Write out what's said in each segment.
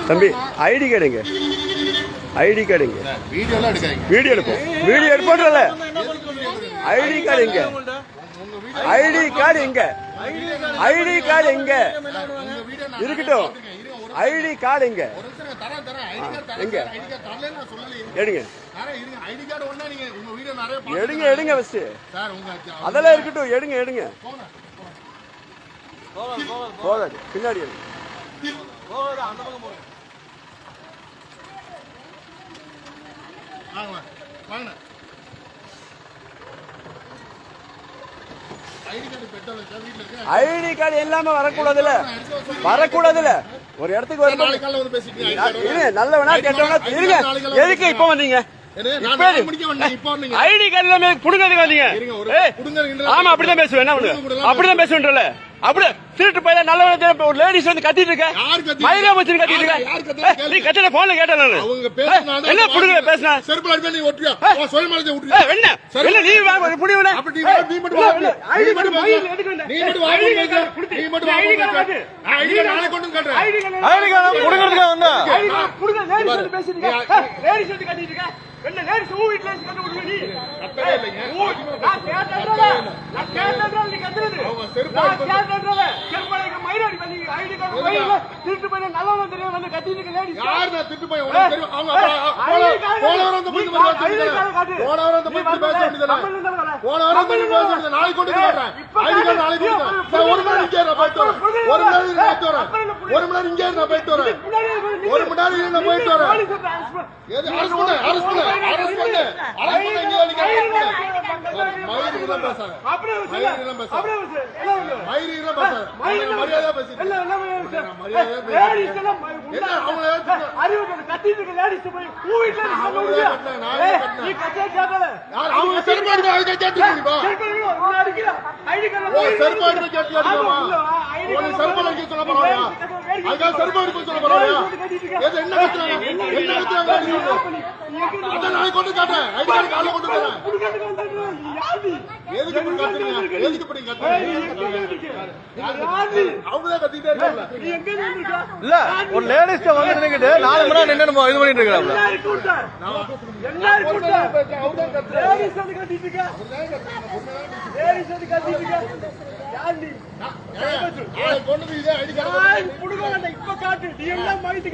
தம்பி ID கார்டுங்க ID கார்டுங்க video எடுப்போம் video எடுப்போம்ல ID card எங்க ஐடி கார்டு எங்க ஐடி கார்டு எங்க இருக்கட்டும் ஐடி கார்டு எங்க எங்க எடுங்க எடுங்க எடுங்க ஃபர்ஸ்ட் அதெல்லாம் இருக்கட்டும் எடுங்க எடுங்க போகாது பின்னாடி ஐடி கார்டு எல்லாமே வரக்கூடாதுல வரக்கூடாதுல ஒரு இடத்துக்கு வரும் நல்லவனா கெட்டவனா இருங்க எதுக்கு இப்ப வந்தீங்க ஐடி கார்டு எல்லாமே புடுங்கிறதுக்கு வந்தீங்க ஆமா அப்படிதான் பேசுவேன் என்ன பண்ணுங்க அப்படிதான் பேசுவேன்ல அப்படி திருட்டு போய் நல்ல ஒரு லேடிஸ் வந்து கத்திட்டு இருக்க மயிலா வச்சு கத்திட்டு இருக்க நீ கத்தின போன்ல கேட்டேன் என்ன புடுங்க பேசினா ஒரு லேடிஸ் வந்து நாலு மணி நேரம் நின்று இது பண்ணிட்டு இருக்காங்க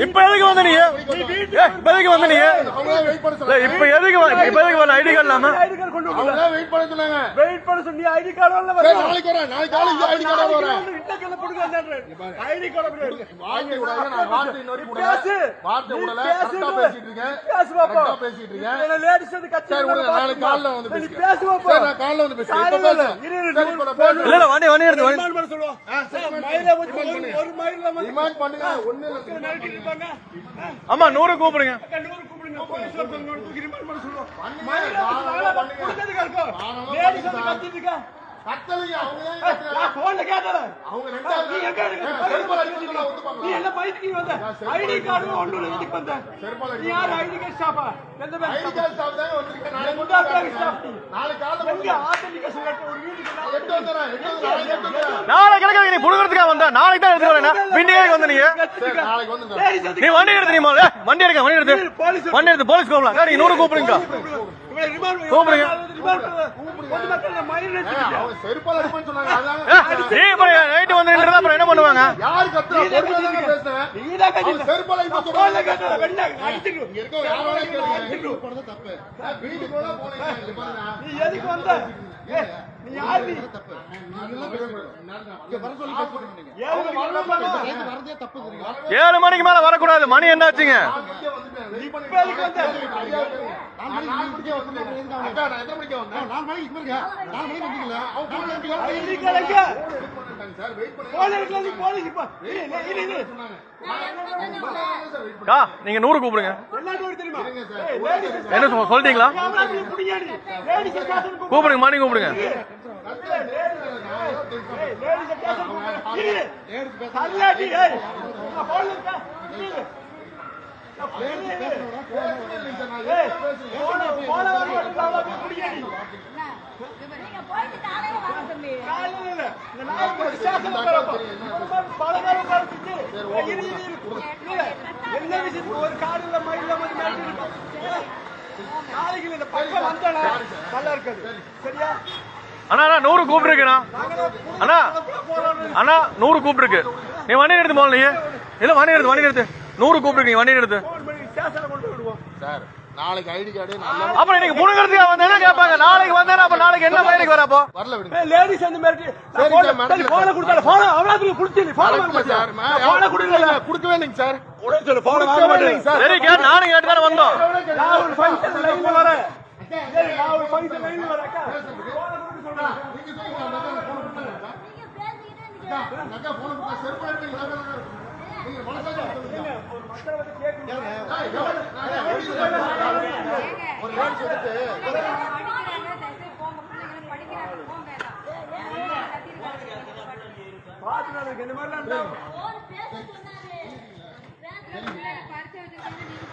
இப்ப எதுக்கு வந்து நீங்க இப்ப வந்து நீங்க இப்ப எதுக்கு வரல ஐடி கார்டு இல்லாம வெயிட் பண்ண சொன்னாங்க வெயிட் பண்ண சொன்னி ஐடி கார்டு வரல நாளைக்கு வரேன் நாளைக்கு காலையில ஐடி கார்டு வரேன் இன்னைக்கு புடுங்க ஐடி கார்டு வாங்கி விடாத நான் வார்த்தை இன்னொரு பேசு வார்த்தை விடல கரெக்ட்டா பேசிட்டு இருக்கேன் பேசு பாப்பா கரெக்ட்டா பேசிட்டு இருக்கேன் என்ன லேடிஸ் வந்து கத்தி சரி நாளைக்கு காலையில வந்து பேசு பேசு பாப்பா சரி நான் காலையில வந்து பேசு இப்ப பேசு இல்ல வண்டி எடுத்து ரிமாண்ட் சொல்லுவா மைல ஒரு மைல ரிமாண்ட் பண்ணுங்க ஒண்ணே இல்ல ஆமா 100 கூப்பிடுங்க 100 கூப்பிடுங்க போலீஸ் வந்து தூக்கி ரிமாண்ட் பண்ண சொல்லுவா மைல பண்ணுங்க லேடிஸ் வந்து கத்திட்டு இருக்க கத்தலைங்க அவங்க போன்ல கேட்டல அவங்க ரெண்டாவது நீ எங்க செருப்பால அடிச்சு ஒத்துப்பாங்க நீ என்ன பைத்தியக்கு வந்த ஐடி கார்டு ஒண்ணுல எதுக்கு வந்த செருப்பால நீ யார் ஐடி கார்டு ஸ்டாஃபா எந்த பேர் ஐடி கார்டு ஸ்டாஃப் தான் வந்திருக்க நாளை முண்டா ஸ்டாஃப் நாளை காலைல வந்து ஆட்டோமேட்டிக்கா சொல்லிட்டு ஒரு வீட்டுக்கு நான் எட்டு வந்தறேன் நாளை கிளக்க நீ புடுங்கிறதுக்கா வந்த நாளைக்கு தான் எடுத்து வரேனா விண்டியேக்கு வந்து நீ நாளைக்கு வந்து நீ வண்டி எடுத்து நீ வண்டி எடுக்க வண்டி எடுத்து போலீஸ் கூப்பிடலாம் நீ 100 கூப்பிடுங்க கூப்பிடுங்க நைட்டு வந்து அப்புறம் என்ன பண்ணுவாங்க ஏழு மணிக்கு மேல வரக்கூடாது மணி என்னாச்சுங்க நீங்க 100 கூப்பிடுங்க என்ன சொல்லிட்டீங்களா கூப்பிடுங்க மணி கூப்பிடுங்க ஒரு காடு இல்ல மயில நாளைக்கு இந்த பக்கம் வந்தானா நல்லா இருக்காது. சரியா அண்ணா? 100 கூப்பிட்டுருக்குண்ணா. அண்ணா அண்ணா 100 கூப்பிட்டுருக்கு. நீ வண்டி எடுத்து போல. நீ இல்ல வண்டி எடுத்து 100 கூப்பிட்டுருக்கு. நீ வண்டி எடுத்து சார். நாளைக்கு ஐடி கார்டு அப்புறம் இன்னைக்கு புடுங்கிறதுக்கு வந்தேன்னா கேட்பாங்க. நாளைக்கு வந்தேன்னா அப்ப நாளைக்கு என்ன மயிலுக்கு வர? அப்போ வரல விடுங்க. லேடிஸ் அந்த மாதிரி போன கொடுத்தால போன அவளாதுல குடிச்சிரு. போன சார். போன குடிக்கல. குடுக்கவே இல்லைங்க சார். உடனே சொல்ல போன வாங்க மாட்டேங்க சார். சரி கேட் நானும் கேட்டு தான வந்தோம். நான் ஒரு ஃபங்க்ஷன் லைன்ல வரேன். சரி நான் ஒரு ஃபங்க்ஷன் லைன்ல வரேன். அக்கா போன கொடுக்க சொல்றேன். நீங்க சொல்லுங்க. நகா போன கொடுத்தா செருப்பு எடுங்க. நீங்க மனசாட்சி சொல்லுங்க. ஒரு மக்கள் வந்து கேக்குறாங்க. ஒரு லேடிஸ் வந்து பாத்துறாங்க. இந்த மாதிரி எல்லாம் ஒரு பேச சொன்னாரு. பரிச்சை வச்சிருக்கீங்க நீங்க.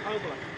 சரி.